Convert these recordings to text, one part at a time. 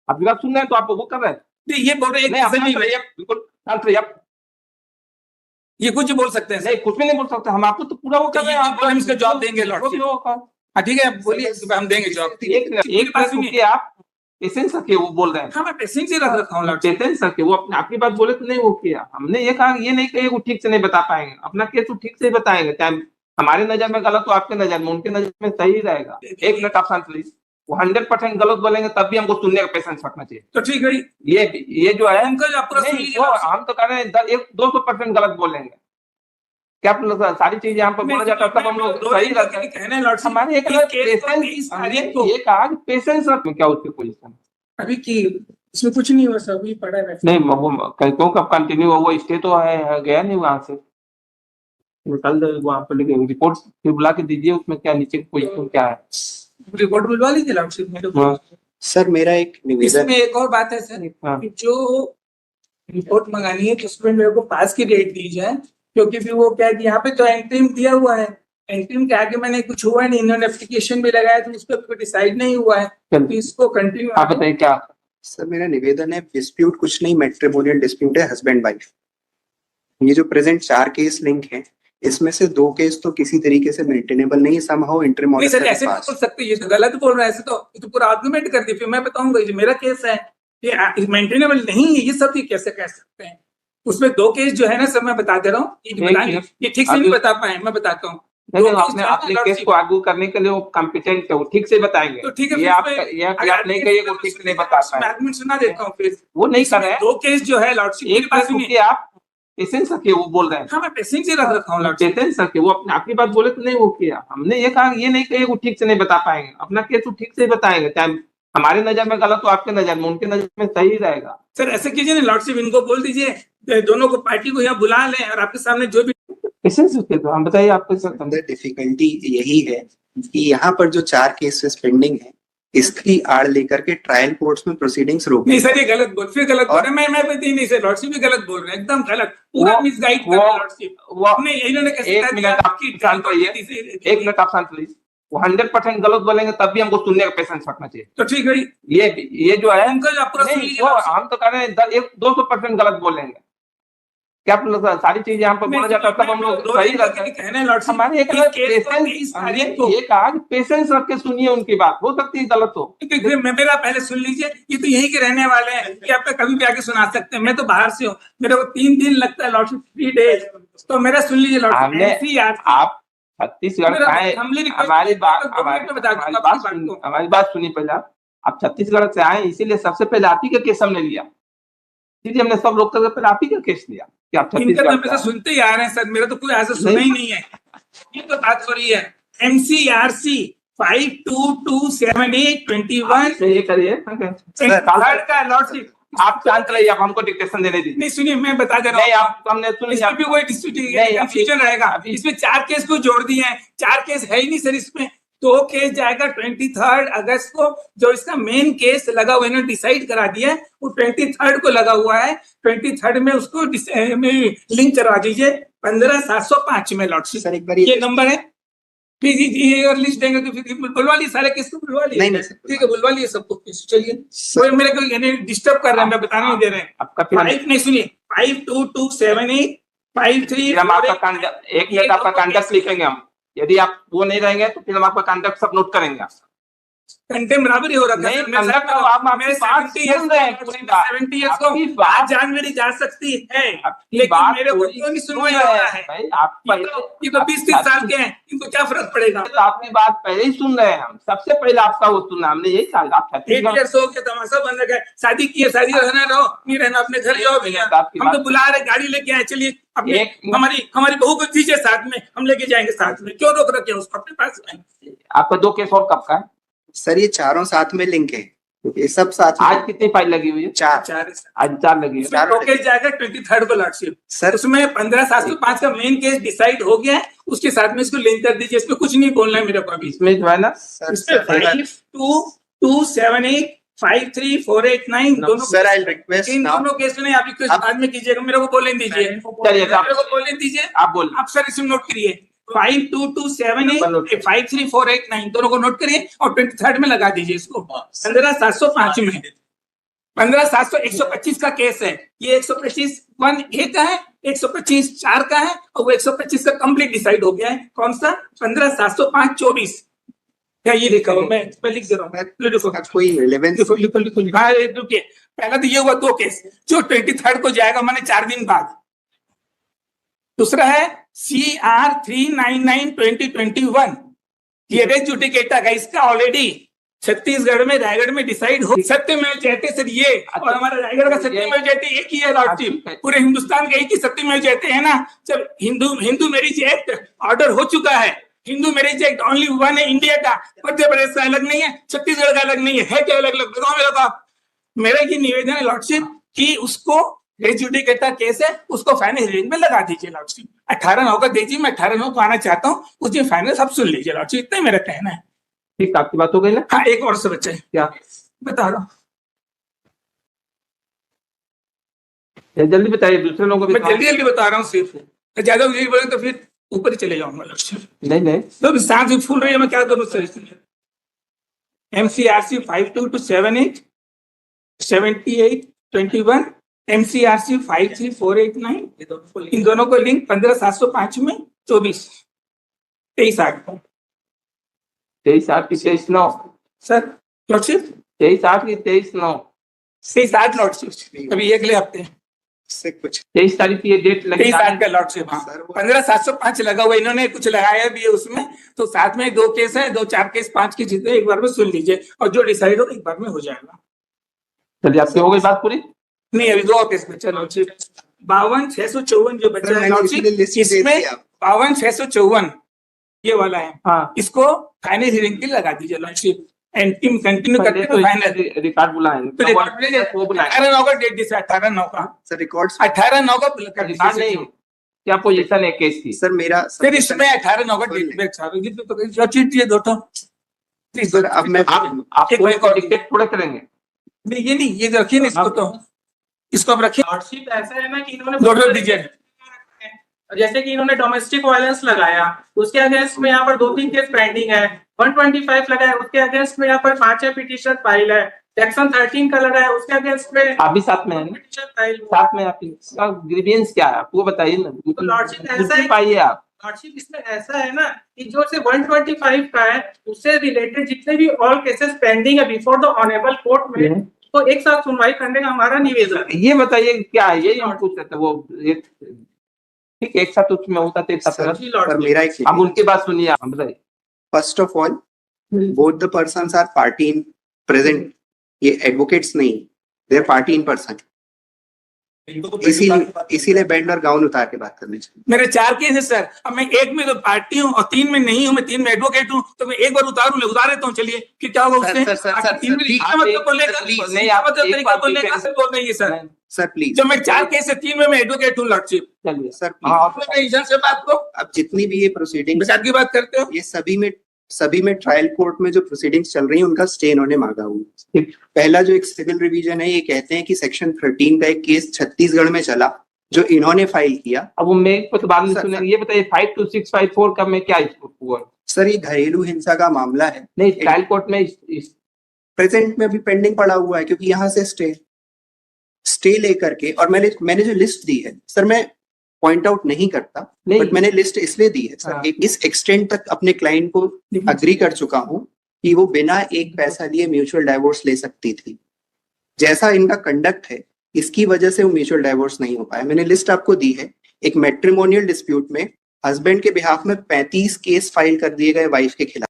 आपकी बात सुन रहे हैं तो आप वो कर रहे हैं। ये बोल रहे हैं बिल्कुल शांत रहिए आप। ये कुछ बोल सकते हैं नहीं, कुछ भी नहीं बोल सकते, हम आपको तो पूरा वो कर रहे हैं। आप हम इसका जवाब देंगे लॉर्डशिप। हाँ ठीक है, बोलिए, हम देंगे जवाब। एक मिनट रुकिए, आप पेशेंस रखिए, वो बोल रहे हैं। हाँ मैं पेशेंस ही रख रखा हूँ। पेशेंस रखिए, वो अपनी आपकी बात बोले तो नहीं वो किया। हमने ये कहा, ये नहीं कहा वो ठीक से नहीं बता पाएंगे अपना केस, वो ठीक से ही बताएंगे, चाहे हमारे नजर में गलत हो, आपके नजर में, उनके नजर में सही रहेगा। एक मिनट आप शांत रहिए। वो 100% गलत बोलेंगे तब भी हमको सुनने का पेशेंस रखना चाहिए। तो ठीक है, ये जो है हम तो कह रहे हैं 200% गलत बोलेंगे। क्या सारी चीजें यहाँ पर बोला जाता है तब हम लोग सही रहते हैं। हमारे ये कहा कि पेशेंस रख, क्या उसकी पोजीशन अभी की इसमें कुछ नहीं हुआ सर, अभी पड़ा है। नहीं, वो कहीं कब कंटिन्यू हुआ, वो स्टे तो है गया नहीं वहां से, निकल वहां पर, लेकिन रिपोर्ट फिर बुला के दीजिए, उसमें क्या नीचे की पोजीशन क्या है, रिपोर्ट बुलवा लीजिए लॉर्डशिप में। सर मेरा एक निवेदन, इसमें एक और बात है सर, जो रिपोर्ट मंगानी है तो उसमें मेरे को पास की डेट दी जाए, क्योंकि फिर वो क्या है कि यहाँ पे तो एंट्रीम दिया हुआ है, एंट्रीम के आगे मैंने कुछ हुआ नहीं, इन्होंने एप्लीकेशन भी लगाया तो उस पर डिसाइड नहीं हुआ है, तो इसको कंटिन्यू। आप बताइए क्या। सर मेरा निवेदन है, डिस्प्यूट कुछ नहीं, मैट्रिमोनियल डिस्प्यूट है, हस्बैंड वाइफ। ये जो प्रेजेंट 4 केस लिंक हैं, इसमें से 2 केस तो किसी तरीके से मेंटेनेबल नहीं, समहाउ इंटरमोनियल। सर ऐसे नहीं बोल सकते, ये तो गलत बोल रहा है, ऐसे तो पूरा आर्गुमेंट कर दिया, फिर मैं बताऊंगा ये मेरा केस है, ये मेंटेनेबल नहीं है, ये सब कैसे कह सकते हैं। उसमें 2 केस जो है ना सर, मैं बता दे रहा हूँ, ये ठीक से नहीं बता पाए, मैं बताता हूँ। अपने केस को आर्गू करने के लिए वो कॉम्पिटेंट है, वो ठीक से बताएंगे। तो ठीक है, ये आप नहीं कहिए वो ठीक से नहीं बता पाए, आर्गुमेंट सुना देता हूँ, फिर वो नहीं कर रहे हैं। 2 केस जो है लॉर्डशिप, एक बात सुनिए, आप पेशेंस रखिए, वो बोल रहे हैं। हाँ मैं पेशेंस ही रख रखा हूँ, पेशेंस रखिए, वो अपने आपकी बात बोले तो नहीं वो किया। हमने ये कहा, ये नहीं कहिए वो ठीक से नहीं बता पाएंगे अपना केस, वो ठीक से ही बताएंगे, चाहे हमारे नजर में गलत हो, आपके नजर में, उनके नजर में सही रहेगा। सर ऐसे कीजिए ना लॉर्डशिप, इनको बोल दीजिए दोनों को, पार्टी को यहाँ बुला लें और आपके सामने जो भी पेशेंस रखिए। तो हम बताइए आपको अंदर डिफिकल्टी यही है कि यहाँ पर जो 4 केसेस पेंडिंग है, इसकी आड़ लेकर के ट्रायल कोर्ट्स में प्रोसीडिंग्स रोक। नहीं सर, ये गलत बोल, फिर गलत बोल रहे हैं। मैं नहीं सर, लॉर्डशिप भी गलत बोल रहे हैं, एकदम गलत, पूरा मिसगाइड कर रहे हैं लॉर्डशिप। इन्होंने कैसे एक मिनट आप शांत रहिए, वो 100% गलत बोलेंगे तब भी हमको सुनने का पेशेंस रखना चाहिए। तो ठीक है, ये जो है हम तो कह रहे हैं 200% गलत बोलेंगे। क्या सारी चीजें यहाँ पर बोला जाता है तब हम लोग सही रहते हैं। हमारे ये कहा कि पेशेंस रख के सुनिए उनकी बात, हो सकती है गलत हो। मेरा पहले सुन लीजिए, ये तो यहीं के रहने वाले हैं, कि आप कभी भी आके सुना सकते हैं। मैं तो बाहर से हूँ, मेरे को 3 दिन लगता है लॉर्डशिप, 3 डेज, तो मेरा सुन लीजिए लॉर्डशिप। आप छत्तीसगढ़ से आए, हमारी बात सुनिए पहले। आप छत्तीसगढ़ से आए, इसीलिए सबसे पहले आप ही का केस हमने लिया, इसलिए हमने सब लोग पहले आप ही का केस लिया कि आप छत्तीसगढ़ सुनते ही आ रहे हैं सर, मेरा तो कोई ऐसा सुना ही नहीं है। ये तो बात हो रही है MCRC 522781 ये करिए का लॉर्डशिप। आप शांत रहिए, आप हमको डिक्टेशन देने दीजिए। नहीं सुनिए, मैं बता दे रहा हूँ, आप हमने इसमें भी कोई कंफ्यूजन रहेगा। इसमें 4 केस को जोड़ दिए हैं, 4 केस है ही नहीं सर इसमें। 2 केस जाएगा 23 अगस्त को, जो इसका मेन केस लगा हुआ है, इन्होंने डिसाइड करा दिया है, वो 23 को लगा हुआ है। 23 में उसको लिंक करवा दीजिए 15705 में लॉर्डशिप। सर एक बार ये नंबर है, फिर लिस्ट देंगे तो फिर बुलवा ली, सारे केस को बुलवा लिया। नहीं ठीक है, बुलवा लिए सबको। चलिए, मेरे को डिस्टर्ब कर रहे हैं, मैं बताने नहीं दे रहे हैं। आपका 5 नहीं सुनिए, 522785 हम आपका एक मिनट आपका कॉन्टेक्ट लिखेंगे हम, यदि आप वो नहीं रहेंगे तो फिर हम आपका कॉन्टेक्ट सब नोट करेंगे। कंटेम बराबरी हो रखा है। 70 ईयर्स को जान मेरी जा सकती है, लेकिन मेरे को क्यों नहीं सुनवाई हो रहा है? ये तो 20-30 साल के हैं, इनको क्या फर्क पड़ेगा? तो आपकी बात पहले ही सुन रहे हैं हम, सबसे पहले आपका वो सुनना हमने, यही कहा। आप 8 ईयर्स हो गए, तमाशा बन रखा है, शादी की है, शादी रहना रहो, नहीं रहना अपने घर जाओ भैया। हम तो बुला रहे, गाड़ी लेके आए, चलिए हमारी बहू को दीजिए साथ में, हम लेके जाएंगे साथ में, क्यों रोक रखे उसको अपने पास में? आपका 2 केस और कब का है सर? ये 4 साथ में लिंक है, ये सब साथ में। आज कितनी फाइल लगी हुई है? 4 आज 4 लगी है। 2 केस जाएगा 23 को लॉर्डशिप सर। उसमें 15705 का मेन केस डिसाइड हो गया है, उसके साथ में इसको लिंक कर दीजिए। इसमें कुछ नहीं बोलना है मेरे को अभी। इसमें जो है ना, इसमें 5227853489 दोनों सर, आई रिक्वेस्ट इन दोनों केस में आप रिक्वेस्ट बाद में कीजिएगा, मेरे को बोलने दीजिए, चलिए मेरे को बोलने दीजिए। आप बोल, आप सर इसमें नोट करिए, 5227 53489 दोनों को नोट करिए और 23rd में लगा दीजिए इसको 15705 में 15125 का केस है। ये 125 1A का है, 125 4 का है और वो 125 का कंप्लीट डिसाइड हो गया है। कौन सा? 1570524 क्या ये लिखा हुआ? मैं लिख दे रहा हूँ, देखो कोई रिलेवेंस लिखो। हाँ रुकिए, पहला तो ये हुआ 2 केस जो 23rd को जाएगा, माने 4 दिन बाद। दूसरा है CR 399/2021 ये रेस जुडिकेटा का, इसका ऑलरेडी छत्तीसगढ़ में रायगढ़ में डिसाइड हो। सत्यमेव जयते सर ये, और हमारा रायगढ़ का सत्यमेव जयते एक ही है लॉर्डशिप, पूरे हिंदुस्तान का एक ही सत्यमेव जयते है ना। जब हिंदू मैरिज एक्ट ऑर्डर हो चुका है, Hindu marriage act only one है इंडिया का, मध्य प्रदेश का अलग नहीं है, छत्तीसगढ़ का अलग नहीं है क्या अलग अलग? बताओ मेरे को। मेरा ये निवेदन है लॉर्डशिप कि उसको रेस जुडिकेटा केस है, उसको फाइनल हियरिंग में लगा दीजिए लॉर्डशिप। 18/9 का दीजिए, मैं 18/9 को आना चाहता हूँ, उस दिन फाइनल सब सुन लीजिए लॉर्डशिप, इतना ही मेरा कहना है। ठीक, आपकी बात हो गई ना? हाँ, एक और से बच्चा है, क्या बता रहा हूँ, जल्दी बताइए, दूसरे लोगों को मैं भी जल्दी बता रहा हूँ। सिर्फ ज्यादा जल्दी बोले तो फिर ऊपर ही चले जाऊंगा लॉर्डशिप। नहीं तो सांस भी फूल रही है, मैं क्या करूँ सर? MCRC 5228 7821 MCRC 53489 इन दोनों को लिंक 15705 में 24 23/8 23/8 की 23/9 सर लॉर्डशिप 23/8 की 23/9 23/8 लॉर्डशिप अभी अगले हफ्ते से कुछ 23 तारीख की ये डेट लगी 23/8 का लॉर्डशिप। हाँ, 15705 लगा हुआ, इन्होंने कुछ लगाया भी है उसमें, तो साथ में 2 केस है, 2 4 केस 5 की चीजें एक बार में सुन लीजिए और जो डिसाइड हो एक बार में हो जाएगा। चलिए, आपकी हो गई बात पूरी? नहीं, अभी 2 केस बचा लॉर्डशिप। 52,654 जो बचा है लॉर्डशिप, इसमें 52,654 ये वाला है। हाँ, इसको फाइनल हियरिंग के लिए लगा दीजिए लॉर्डशिप, एंड टीम कंटिन्यू करते हैं फाइनल रिकॉर्ड बुलाएंगे तो वो बुलाएंगे। 18/9 का डेट दिया, 18/9 का सर रिकॉर्ड्स 18/9 का रिकॉर्ड नहीं, क्या पोजीशन है केस की? सर मेरा फिर इसमें 18/9 का डेट में तो चीट ये 2 प्लीज सर अब मैं आप एक कोई और डिक्टेट थोड़ा करेंगे? नहीं, ये नहीं, ये रखिए ना इसको, तो इसको अब रखिए। लॉर्डशिप ऐसा है ना कि इन्होंने 2 दीजिए, जैसे कि इन्होंने डोमेस्टिक वायलेंस लगाया, उसके अगेंस्ट में यहाँ पर 2-3 केस पेंडिंग है। 125 लगाया, उसके अगेंस्ट में यहाँ पर 5 पिटीशन फाइल है। सेक्शन 13 का लगाया, उसके अगेंस्ट में आप भी साथ में है ना? Petition file. साथ में आपका ग्रीवियंस क्या है, आपको बताइए ना। लॉर्डशिप ऐसा है, पाइए आप। लॉर्डशिप इसमें ऐसा है ना कि जो से 125 का है, उससे रिलेटेड जितने भी ऑल केसेस पेंडिंग है बिफोर द ऑनरेबल कोर्ट में, तो एक साथ सुनवाई करने का हमारा निवेदन है। ये बताइए क्या है, यही हम पूछ रहे थे। वो ठीक, एक साथ उसमें होता तो एक साथ सर मेरा एक अब उनकी बात सुनिए, आप बताइए। First of all both the persons are party in present, ये एडवोकेट्स नहीं, they are party in person, इसीलिए बैंड और गाउन उतार के बात करनी चाहिए। मेरे 4 केस है सर, अब मैं 1 में तो पार्टी हूँ और 3 में नहीं हूँ, मैं 3 में एडवोकेट हूँ, तो मैं एक बार उतार देता हूँ। चलिए, फिर क्या होगा उससे? 3 में मतलब बोलेगा नहीं, आप तरीका बोलेगा सर, बोल रही है सर। सर प्लीज, जो मैं 4 केस है, 3 में मैं एडवोकेट हूँ लॉर्डशिप। चलिए सर आपने टेंशन से बात को, अब जितनी भी ये प्रोसीडिंग विचार की बात करते हो, ये सभी में ट्रायल कोर्ट में जो प्रोसीडिंग्स चल रही है उनका स्टे इन्होंने मांगा हुआ। पहला जो एक सिविल रिवीजन है, ये कहते हैं कि सेक्शन 13 का एक केस छत्तीसगढ़ में चला जो इन्होंने फाइल किया। अब वो मेरे को तो बाद में सुनेंगे, ये बताइए 52654 का में क्या हुआ? सर ये घरेलू हिंसा का मामला है, नहीं, ट्रायल कोर्ट में प्रेजेंट में अभी पेंडिंग पड़ा हुआ है, क्योंकि यहाँ से स्टे लेकर के, और मैंने जो लिस्ट दी है सर, मैं पॉइंट आउट नहीं करता, बट मैंने लिस्ट इसलिए दी है सर, इस एक्सटेंट तक अपने क्लाइंट को अग्री कर चुका हूं कि वो बिना एक पैसा लिए म्यूचुअल डाइवोर्स ले सकती थी। जैसा इनका कंडक्ट है, इसकी वजह से वो म्यूचुअल डाइवोर्स नहीं हो पाया। मैंने लिस्ट आपको दी है। एक मैट्रिमोनियल डिस्प्यूट में हस्बैंड के बिहाफ में 35 केस फाइल कर दिए गए वाइफ के खिलाफ।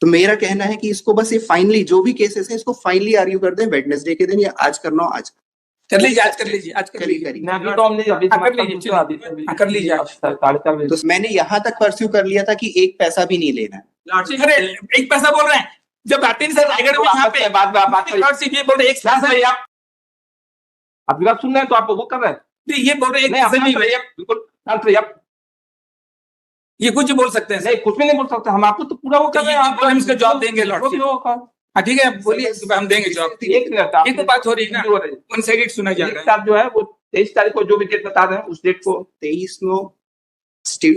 तो मेरा कहना है कि इसको बस ये फाइनली, जो भी केसेस है, इसको फाइनली आर्ग्यू कर दें वेडनेसडे के दिन, या आज करना हो आज कर लीजिए, आज कर लीजिए, आज कर लीजिए। अभी तो हमने अभी कर लीजिए आप। 4:30 तो मैंने यहाँ तक परस्यू कर लिया था कि एक पैसा भी नहीं लेना है। लॉर्डशिप अरे एक पैसा बोल रहे हैं, जब आते नहीं सर रायगढ़ में यहाँ पे बात लॉर्डशिप ये बोल रहे हैं, एक पैसा है आप आपकी बात सुन रहे हैं तो आप वो कर रहे हैं। ये बोल रहे हैं, एक पैसा नहीं भैया, बिल्कुल शांत रहिए आप। ये कुछ बोल सकते हैं नहीं, कुछ भी नहीं बोल सकते, हम आपको तो पूरा वो कर रहे हैं। आप हम इसका जवाब देंगे लॉर्डशिप। हाँ ठीक है, बोलिए, हम देंगे जवाब। ये तो बात हो रही है ना, वन साइडेड सुना जा रहा है। साहब जो है वो 23 तारीख को जो भी डेट बता रहे हैं उस डेट को 23/9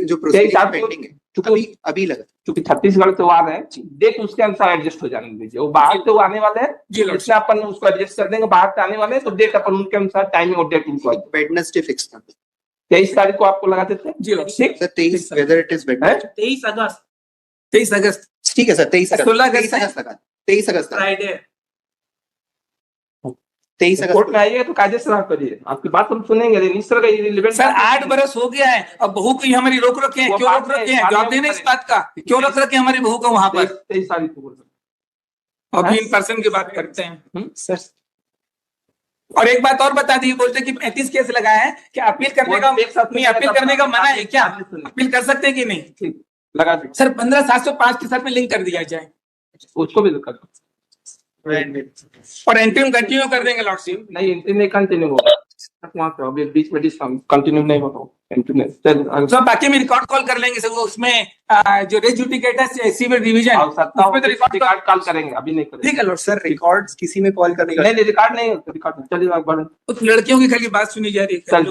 जो प्रोसीडिंग पेंडिंग है, अभी लगा क्योंकि छत्तीसगढ़ से वो आ रहे हैं, डेट उसके अनुसार एडजस्ट हो जाने दीजिए। वो बाहर से वो आने वाले हैं, जी लॉर्ड इसमें अपन उसको एडजस्ट कर देंगे। बाहर से आने वाले हैं तो डेट अपन उनके अनुसार टाइमिंग और डेट उनको वेडनेसडे फिक्स कर दो 23 तारीख को आपको लगा देते हैं। जी लॉर्ड ठीक sir 23 whether it is Wednesday 23 अगस्त 23 अगस्त ठीक है सर 23 अगस्त 16 अगस्त 23 अगस्त लगा 23 अगस्त लगा फ्राइडे 23 कोर्ट अगस्त में आइएगा तो कायदे से बात करिए, आपकी बात हम सुनेंगे। लेकिन इस तरह का रिलेवेंट सर 8 बरस हो गया है, अब बहू को ही हमारी रोक रखे हैं। वो क्यों बात रोक रखे है, हैं? जवाब बाद में देना इस बात का, क्यों रख रखे हैं हमारी बहू को वहां पर? 23 तारीख को बोल रहे और भी इन पर्सन की बात करते हैं। हैं। सर और एक बात और बता दी, बोलते कि 35 केस लगाया है, क्या अपील करने का एक साथ नहीं, अपील करने का मना है क्या? अपील कर सकते हैं कि नहीं? ठीक लगा दीजिए, सर 15705 के साथ में लिंक कर दिया जाए उसको भी कर दो। और एंट्री कंटिन्यू कर देंगे लॉर्डशिप। नहीं एंट्री नहीं कंटिन्यू होगा, वहाँ पे अभी बीच में कंटिन्यू नहीं होगा एंट्री नहीं। सर बाकी में रिकॉर्ड कॉल कर लेंगे सर, वो उसमें जो रेजुडिकेटर सिविल डिवीजन और सत्ता उसमें तो रिकॉर्ड कॉल करेंगे, अभी नहीं करेंगे। ठीक है लॉर्ड सर रिकॉर्ड्स किसी में कॉल करने का नहीं रिकॉर्ड नहीं, रिकॉर्ड चलिए उस लड़कियों की खाली बात सुनी जा रही है।